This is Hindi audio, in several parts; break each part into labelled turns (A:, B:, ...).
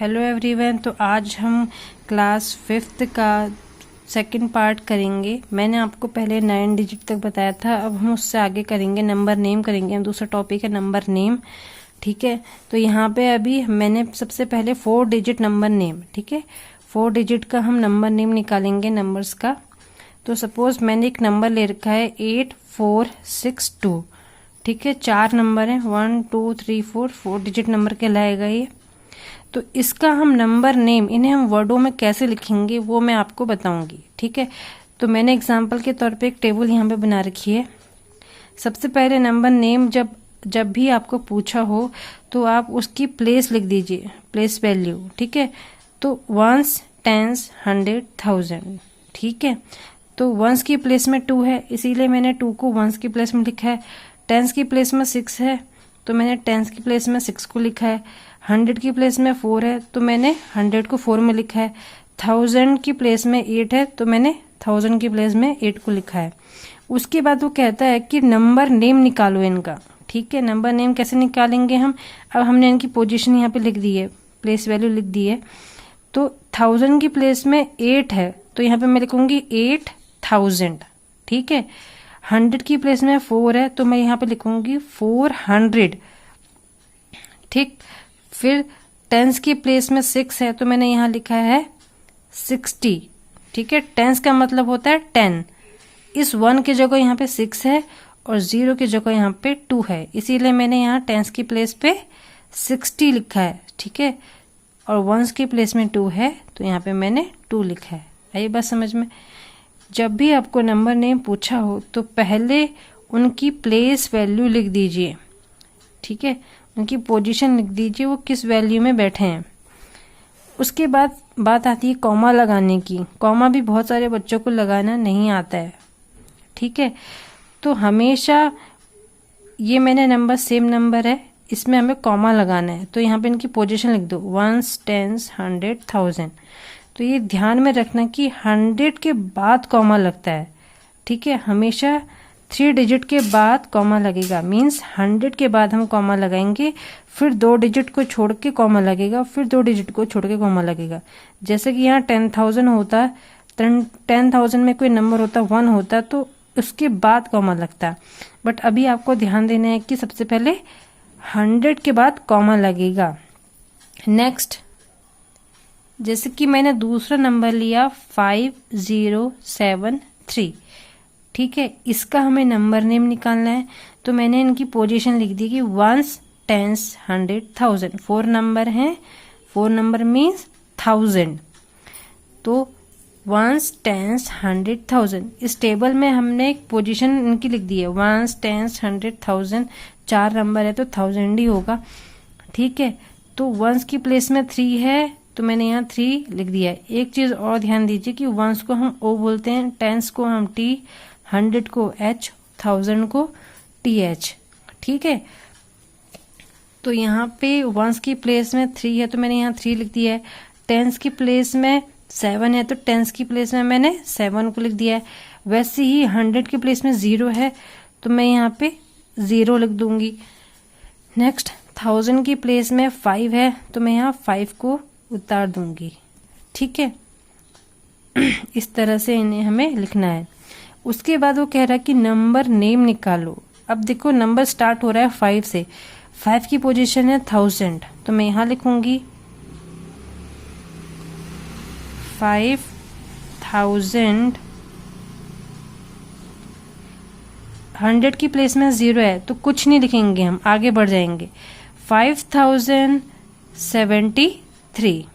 A: Hello everyone. तो आज हम क्लास 5th का सेकंड पार्ट करेंगे। मैंने आपको पहले 9 डिजिट तक बताया था, अब हम उससे आगे करेंगे, नंबर नेम करेंगे। दूसरा टॉपिक है नंबर नेम, ठीक है। तो यहाँ पे अभी मैंने सबसे पहले 4 डिजिट नंबर नेम, ठीक है, 4 डिजिट का हम नंबर नेम निकालेंगे नंबर्स का। तो सपोज मैंने एक नंबर ले रखा है 8462, ठीक है। 4 नंबर है, 1 2 3 4 डिजिट नंबर कहलाएगा ये। तो इसका हम नंबर नेम, इन्हें हम वर्डों में कैसे लिखेंगे वो मैं आपको बताऊंगी, ठीक है। तो मैंने एग्जांपल के तौर पे एक टेबल यहाँ पे बना रखी है। सबसे पहले नंबर नेम जब भी आपको पूछा हो तो आप उसकी प्लेस लिख दीजिए, प्लेस वैल्यू, ठीक है। तो वंस, टेंस, 100, 1000, ठीक है। तो वंस की प्लेस में 2 है, इसीलिए मैंने 2 को वंस की प्लेस में लिखा है। टेंस की प्लेस में 6 है, तो मैंने टेंस की प्लेस में 6 को लिखा है। 100 की प्लेस में 4 है, तो मैंने 100 को 4 में लिखा है। 1000 की प्लेस में 8 है, तो मैंने 1000 की प्लेस में 8 को लिखा है। उसके बाद वो कहता है कि नंबर नेम निकालो इनका, ठीक है। नंबर नेम कैसे निकालेंगे हम? अब हमने इनकी पोजीशन यहाँ पे लिख दी है, प्लेस वैल्यू लिख दी है। तो 1000 की प्लेस में 8 है, तो यहाँ पे मैं लिखूंगी 8000, ठीक है। 100 की प्लेस में 4 है, तो मैं यहाँ पे लिखूंगी 400, ठीक। फिर टेंस की प्लेस में 6 है, तो मैंने यहाँ लिखा है 60, ठीक है। टेंस का मतलब होता है 10। इस 1 की जगह यहाँ पे 6 है और 0 की जगह यहाँ पे 2 है, इसीलिए मैंने यहाँ टेंस की प्लेस पे 60 लिखा है, ठीक है। और वंस की प्लेस में 2 है, तो यहाँ पे मैंने 2 लिखा है। आई बात समझ में? जब भी आपको नंबर नेम पूछा हो तो पहले उनकी प्लेस वैल्यू लिख दीजिए, ठीक है। उनकी पोजीशन लिख दीजिए, वो किस वैल्यू में बैठे हैं। उसके बाद बात आती है कॉमा लगाने की। कॉमा भी बहुत सारे बच्चों को लगाना नहीं आता है, ठीक है। तो हमेशा ये मैंने नंबर सेम नंबर है, इसमें हमें कॉमा लगाना है। तो यहाँ पे इनकी पोजीशन लिख दो, वंस, टेंस, 100, 1000। तो ये ध्यान में रखना कि 100 के बाद कॉमा लगता है, ठीक है। हमेशा 3 डिजिट के बाद कॉमा लगेगा, मीन्स 100 के बाद हम कॉमा लगाएंगे, फिर 2 डिजिट को छोड़ के कॉमा लगेगा, फिर 2 डिजिट को छोड़ के कॉमा लगेगा। जैसे कि यहाँ 10,000 होता, 10,000 में कोई नंबर होता 1 होता, तो उसके बाद कॉमा लगता। बट अभी आपको ध्यान देना है कि सबसे पहले 100 के बाद कॉमा लगेगा। नेक्स्ट, जैसे कि मैंने दूसरा नंबर लिया 5073, ठीक है। इसका हमें नंबर नेम निकालना है। तो मैंने इनकी पोजीशन लिख दी कि वंस, टेंस, 100, 1000। 4 नंबर हैं, 4 नंबर मीन्स 1000। तो वंस, टेंस, 100, 1000। इस टेबल में हमने एक पोजीशन इनकी लिख दी है, वंस, टेंस, 100, 1000। 4 नंबर है तो 1000 ही होगा, ठीक है। तो वंस की प्लेस में 3 है, तो मैंने यहाँ 3 लिख दिया है। एक चीज और ध्यान दीजिए कि वंस को हम ओ बोलते हैं, टेंस को हम टी, 100 को एच, 1000 को TH, ठीक है। तो यहाँ पे वंस की प्लेस में 3 है, तो मैंने यहाँ 3 लिख दिया है। टेंस की प्लेस में 7 है, तो टेंस की प्लेस में मैंने 7 को लिख दिया है। वैसे ही 100 की प्लेस में 0 है, तो मैं यहाँ पे 0 लिख दूंगी। नेक्स्ट, 1000 की प्लेस में 5 है, तो मैं यहाँ 5 को उतार दूंगी, ठीक है। इस तरह से इन्हें हमें लिखना है। उसके बाद वो कह रहा है कि नंबर नेम निकालो। अब देखो नंबर स्टार्ट हो रहा है 5 से, 5 की पोजीशन है 1000, तो मैं यहाँ लिखूंगी 5000। 100 की प्लेस में 0 है, तो कुछ नहीं लिखेंगे, हम आगे बढ़ जाएंगे। 5073,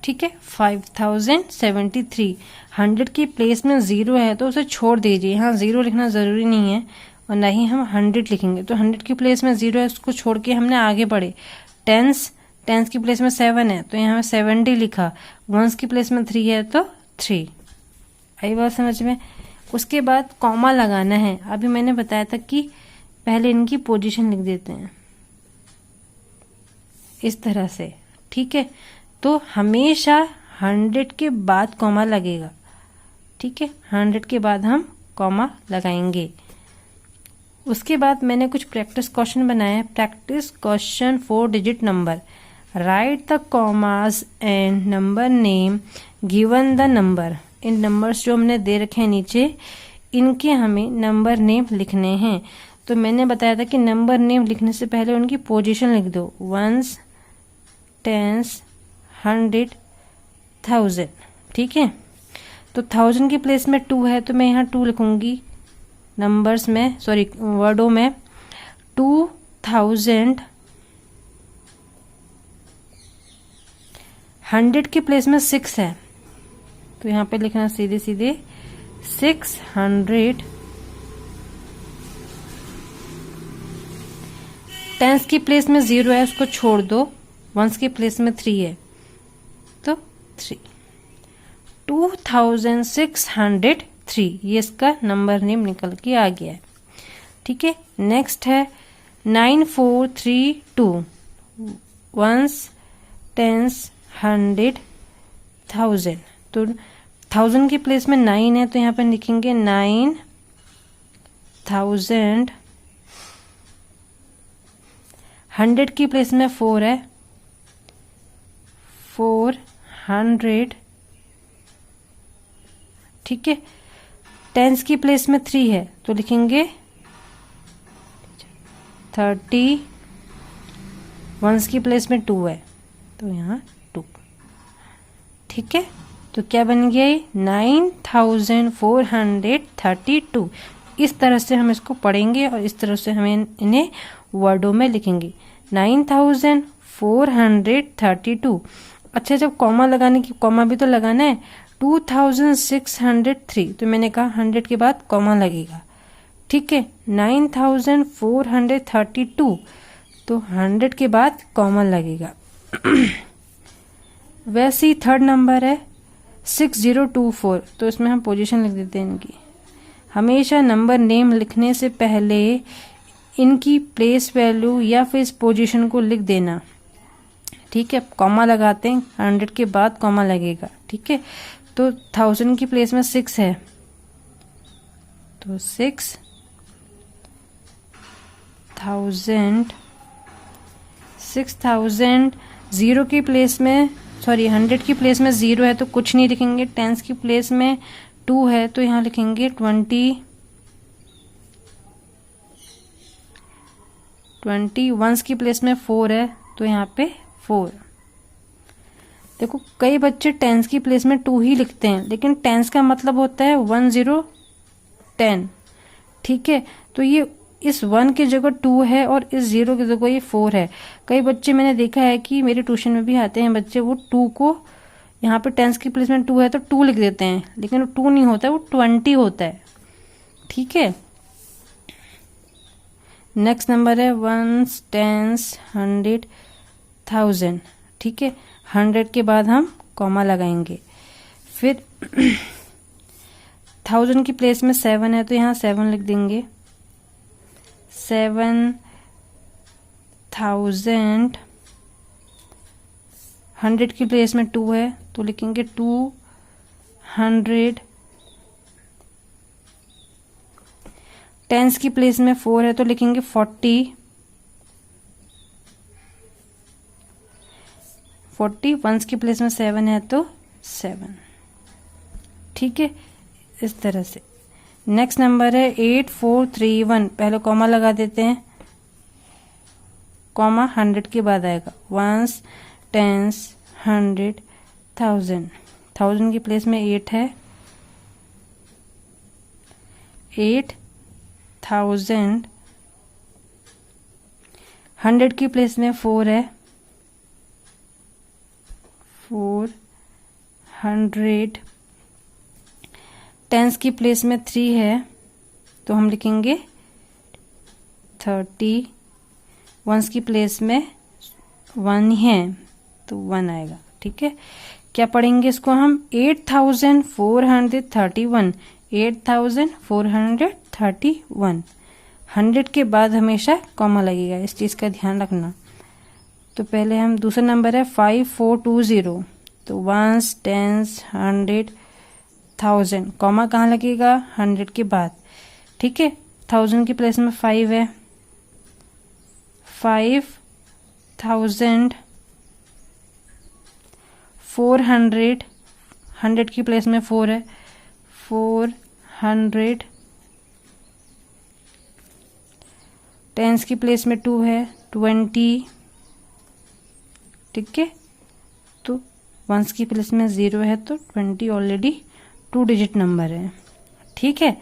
A: ठीक है। 5073। 100 की प्लेस में 0 है, तो उसे छोड़ दीजिए, यहाँ 0 लिखना जरूरी नहीं है, और ना ही हम 100 लिखेंगे। तो 100 की प्लेस में 0 है, उसको छोड़ के हमने आगे बढ़े। टेंस की प्लेस में 7 है, तो यहाँ 70 लिखा। वंस की प्लेस में 3 है, तो 3। आई बात समझ में? उसके बाद कॉमा लगाना है। अभी मैंने बताया था कि पहले इनकी पोजीशन लिख देते हैं इस तरह से, ठीक है। तो हमेशा 100 के बाद कॉमा लगेगा, ठीक है, 100 के बाद हम कॉमा लगाएंगे। उसके बाद मैंने कुछ प्रैक्टिस क्वेश्चन बनाए। Practice question 4 digit number, right the commas and number name given the number. In numbers जो हमने दे रखे हैं नीचे, इनके हमें नंबर नेम लिखने हैं। तो मैंने बताया था कि नंबर नेम लिखने से पहले उनकी पोजीशन लिख दो, वंस, टेंस, 100, 1000। ठीक है, तो 1000 की प्लेस में 2 है तो मैं यहाँ 2 लिखूंगी नंबर्स में, सॉरी वर्डों में। 2000, 100 के प्लेस में 6 है तो यहाँ पे लिखना सीधे सीधे 600। टेंस की प्लेस में 0 है, उसको छोड़ दो। वंस की प्लेस में 3 है तो 3। 2603, ये इसका नंबर नेम निकल के आ गया है। ठीक है, नेक्स्ट है 9432, वंस, टेंस, 100, 1000। तो 1000 की प्लेस में 9 है तो यहाँ पे लिखेंगे 9000। 100 की प्लेस में 4 है, 400। ठीक है, टेंस की प्लेस में 3 है तो लिखेंगे 30। वंस की प्लेस में 2 है तो यहाँ 2। ठीक है, तो क्या बन गया ये 9432। इस तरह से हम इसको पढ़ेंगे और इस तरह से हमें इन्हें वर्डों में लिखेंगे, 9432। अच्छा, जब कॉमा लगाने की, कॉमा भी तो लगाना है, 2603 तो मैंने कहा 100 के बाद कॉमा लगेगा। ठीक है, 9432 तो 100 के बाद कॉमा लगेगा। वैसे ही थर्ड नंबर है 6024, तो इसमें हम पोजीशन लिख देते हैं इनकी। हमेशा नंबर नेम लिखने से पहले इनकी प्लेस वैल्यू या फिर इस पोजीशन को लिख देना। ठीक है, कॉमा लगाते हैं, 100 के बाद कॉमा लगेगा। ठीक है, तो 1000 की प्लेस में 6 है तो 6000। 6000 0 की प्लेस में, सॉरी 100 की प्लेस में 0 है तो कुछ नहीं लिखेंगे। टेंस की प्लेस में 2 है तो यहाँ लिखेंगे 20। वंस की प्लेस में 4 है तो यहाँ पे 4। देखो, कई बच्चे टेंस की प्लेस में 2 ही लिखते हैं, लेकिन टेंस का मतलब होता है 1010। ठीक है, तो ये इस 1 की जगह 2 है और इस 0 की जगह ये 4 है। कई बच्चे मैंने देखा है कि मेरे ट्यूशन में भी आते हैं बच्चे, वो 2 को यहाँ पे टेंस की प्लेस में 2 है तो 2 लिख देते हैं, लेकिन वो 2 नहीं होता है, वो 20 होता है। ठीक है, नेक्स्ट नंबर है वंस, टेंस, 100, 1000। ठीक है, 100 के बाद हम कॉमा लगाएंगे। फिर 1000 की प्लेस में 7 है तो यहाँ 7 लिख देंगे। 7000। 100 की प्लेस में 2 है तो लिखेंगे 200। टेंस की प्लेस में 4 है तो लिखेंगे 40। 40। वंस की प्लेस में 7 है तो 7। ठीक है, इस तरह से। नेक्स्ट नंबर है 8431, पहले कॉमा लगा देते हैं, कॉमा 100 के बाद आएगा। Once, tense, 100, 1000। 1000 की प्लेस में 8 है, 8000। 100 की प्लेस में 4 है, 400। टेंस की प्लेस में 3 है तो हम लिखेंगे 30। वंस की प्लेस में 1 है तो 1 आएगा। ठीक है, क्या पढ़ेंगे इसको हम 8431। 8431। 100 के बाद हमेशा कॉमा लगेगा, इस चीज का ध्यान रखना। तो पहले हम, दूसरा नंबर है 5420, तो वंस, टेंस, 100, 1000, कॉमा कहाँ लगेगा? 100 के बाद, ठीक है। 1000 की प्लेस में 5 है, 5400, 100 की प्लेस में 4 है, 400, टेंस की प्लेस में 2 है, 20, ठीक है। तो वंस की प्लेस में 0 है, तो 20 ऑलरेडी 2 डिजिट नंबर है, ठीक है।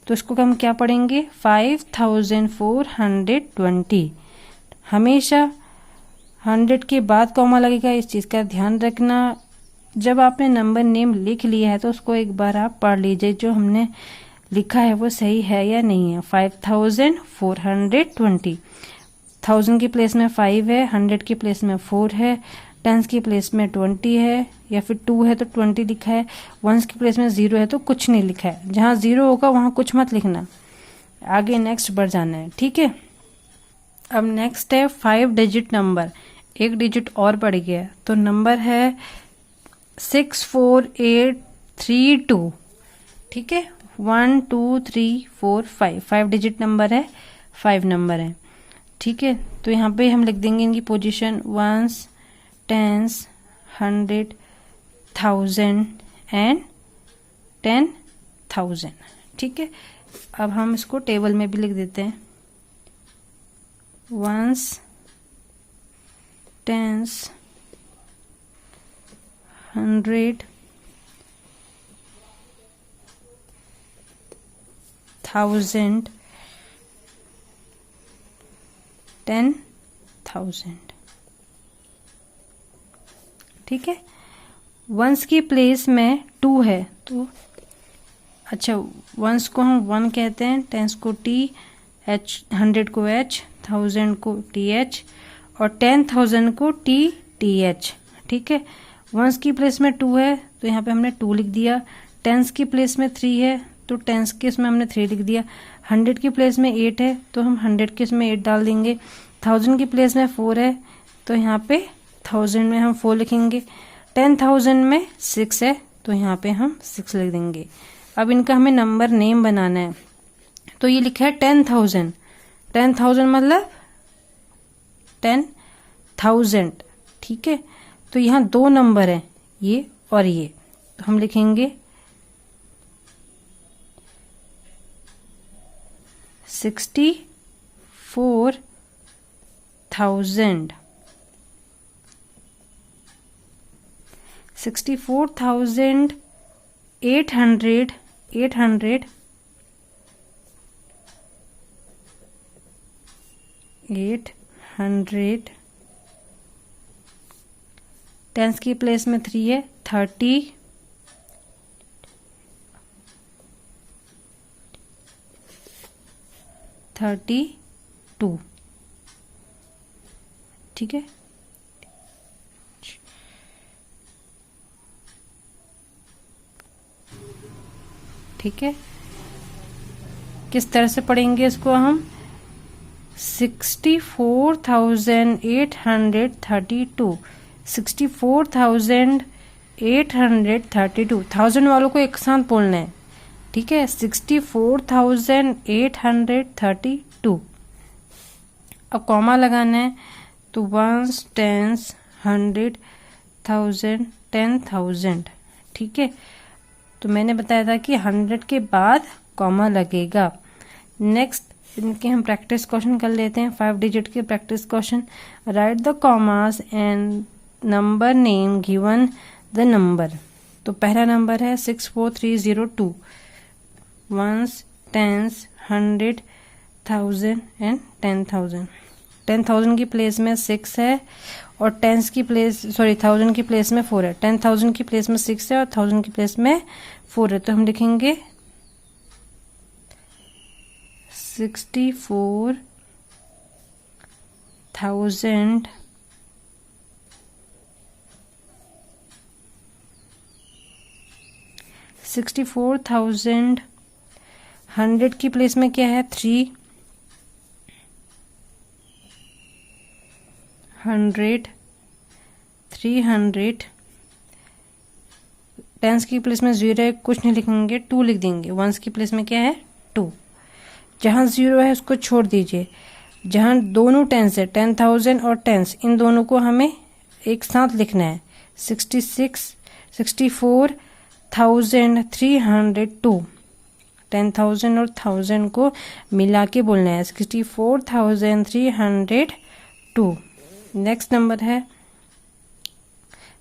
A: तो इसको हम क्या पढ़ेंगे? 5420। हमेशा 100 के बाद कॉमा लगेगा, इस चीज़ का ध्यान रखना। जब आपने नंबर नेम लिख लिया है तो उसको एक बार आप पढ़ लीजिए, जो हमने लिखा है वो सही है या नहीं है। 5420, 1000 की प्लेस में 5 है, 100 की प्लेस में 4 है, टेंस की प्लेस में 20 है या फिर 2 है तो 20 लिखा है, वंस की प्लेस में 0 है तो कुछ नहीं लिखा है। जहाँ 0 होगा वहाँ कुछ मत लिखना, आगे नेक्स्ट बढ़ जाना है, ठीक है। अब नेक्स्ट है 5 डिजिट नंबर, एक डिजिट और बढ़ गया, तो नंबर है 64832, ठीक है। 1 2 3 4 5, 5 डिजिट नंबर है, 5 नंबर है, ठीक है। तो यहाँ पे हम लिख देंगे इनकी पोजीशन, वंस, टेंस, 100, 1000 एंड 10,000, ठीक है। अब हम इसको टेबल में भी लिख देते हैं, वंस, टेंस, 100, 1000, 10,000, ठीक है। वंस की प्लेस में 2 है, तो अच्छा, वंस को हम 1 कहते हैं, टेंस को T H, 100 को H, 1000 को TH और 10,000 को TTH, ठीक है। वंस की प्लेस में 2 है तो यहाँ पे हमने 2 लिख दिया, टेंस की प्लेस में 3 है तो टेंस के इसमें हमने 3 लिख दिया, 100 की प्लेस में 8 है तो हम 100 के इसमें 8 डाल देंगे, 1000 की प्लेस में 4 है तो यहाँ पे 1000 में हम 4 लिखेंगे, 10,000 में 6 है तो यहाँ पे हम 6 लिख देंगे। अब इनका हमें नंबर नेम बनाना है, तो ये लिखा है 10,000, 10,000 मतलब 10,000, ठीक है। तो यहाँ 2 नंबर है, ये और ये, तो हम लिखेंगे 64,000, 64,800, 800, टेंस की प्लेस में 3 है, 30, 32, ठीक है। ठीक है, किस तरह से पढ़ेंगे इसको हम? 64,832, 64,832, 1000 वालों को एक साथ बोलना है, ठीक है। 64,832, अब कॉमा लगाना है, तो वंस, टेंस, 100, 1000, 10,000, ठीक है। तो मैंने बताया था कि 100 के बाद कॉमा लगेगा। नेक्स्ट इनके हम प्रैक्टिस क्वेश्चन कर लेते हैं, 5 डिजिट के practice question. Right the commas and number name given the number. तो पहला नंबर है 64302, वंस, टेंस, 100, 1000 एंड 10,000। 10,000 की प्लेस में 6 है और टेंस की प्लेस 1000 की प्लेस में 4 है, 10,000 की प्लेस में 6 है और 1000 की प्लेस में 4 है, तो हम लिखेंगे 64,000 64,000। 100 की प्लेस में क्या है? 3, 100, 300, टेंस की प्लेस में 0 है, कुछ नहीं लिखेंगे, 2 लिख देंगे। वंस की प्लेस में क्या है 2। जहाँ 0 है उसको छोड़ दीजिए। जहाँ दोनों टेंस है 10,000 और टेंस, इन दोनों को हमें एक साथ लिखना है। 64,302, 10,000 और 1000 को मिला के बोलना है 64,302। नेक्स्ट नंबर है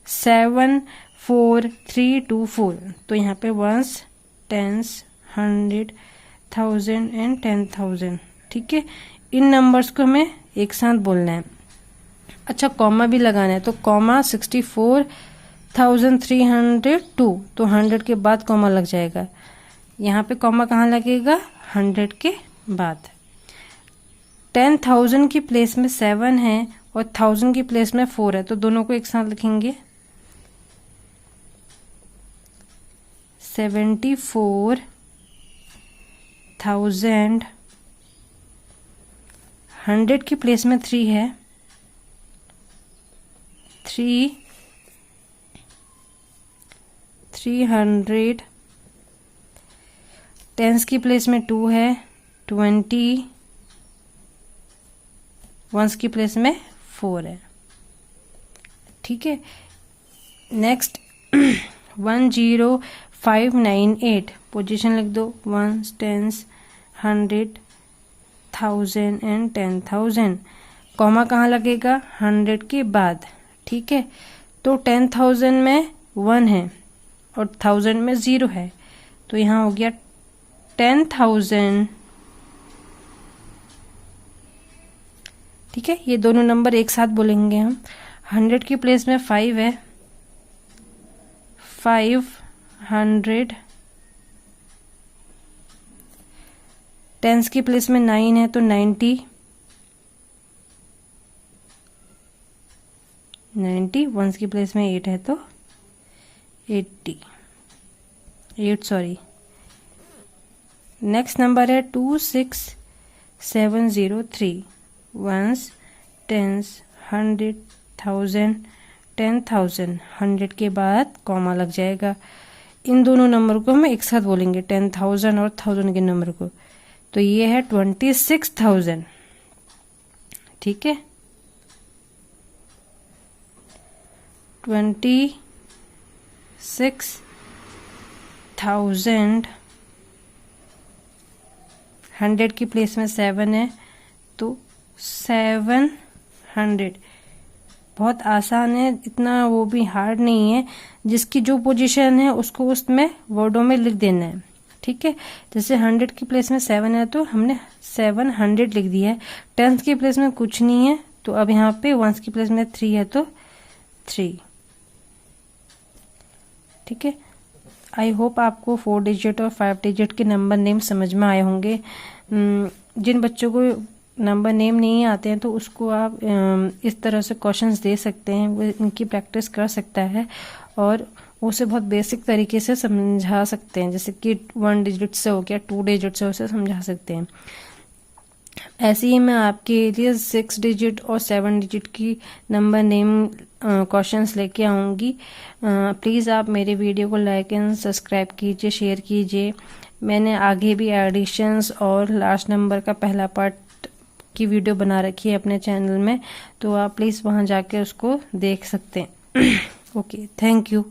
A: 74324। तो यहाँ पे वंस, टेंस, 100, 1000 एंड 10,000। ठीक है, इन नंबर्स को हमें एक साथ बोलना है। अच्छा, कॉमा भी लगाना है, तो कॉमा 64,302, तो 100 के बाद कॉमा लग जाएगा। यहाँ पे कॉमा कहाँ लगेगा 100 के बाद। 10,000 की प्लेस में 7 है और 1000 की प्लेस में 4 है, तो दोनों को एक साथ लिखेंगे। 74,000, 100 की प्लेस में 3 है, 300, टेंस की प्लेस में 2 है, 20, वंस की प्लेस में 4 है। ठीक है, नेक्स्ट 10598, पोजीशन लिख दो। Once, tense, 100, 1000 and 10,000। कॉमा कहाँ लगेगा 100 के बाद। ठीक है, तो 10,000 में 1 है और 1000 में 0 है, तो यहाँ हो गया 10,000। ठीक है, ये दोनों नंबर एक साथ बोलेंगे हम। 100 की प्लेस में 5 है, 500, टेंस की प्लेस में 9 है, तो 90, वंस की प्लेस में 8 है, तो 8 सॉरी। नेक्स्ट नंबर है 26703, वंस, टेंस, 100, 1000, 10,000, 100 के बाद कॉमा लग जाएगा। इन दोनों नंबर को हम एक साथ बोलेंगे, 10,000 और 1000 के नंबर को, तो ये है 26,000। ठीक है, 26,000, 100 की प्लेस में 7 है, तो 700। बहुत आसान है, इतना वो भी हार्ड नहीं है। जिसकी जो पोजीशन है उसको उसमें वर्डों में लिख देना है। ठीक है, जैसे 100 की प्लेस में 7 है तो हमने 700 लिख दिया है। 10 की प्लेस में कुछ नहीं है, तो अब यहाँ पे 1 की प्लेस में 3 है, तो 3। ठीक है, आई होप आपको 4 डिजिट और 5 डिजिट के नंबर नेम समझ में आए होंगे। जिन बच्चों को नंबर नेम नहीं आते हैं तो उसको आप इस तरह से क्वेश्चंस दे सकते हैं, वो इनकी प्रैक्टिस कर सकता है और उसे बहुत बेसिक तरीके से समझा सकते हैं। जैसे कि 1 डिजिट से हो गया, 2 डिजिट से उसे समझा सकते हैं। ऐसे ही मैं आपके लिए 6 डिजिट और 7 डिजिट की नंबर नेम क्वेश्चंस लेके आऊँगी। प्लीज़ आप मेरे वीडियो को लाइक एंड सब्सक्राइब कीजिए, शेयर कीजिए। मैंने आगे भी एडिशंस और लास्ट नंबर का पहला पार्ट की वीडियो बना रखी है अपने चैनल में, तो आप प्लीज़ वहाँ जाके उसको देख सकते हैं। Okay, thank you.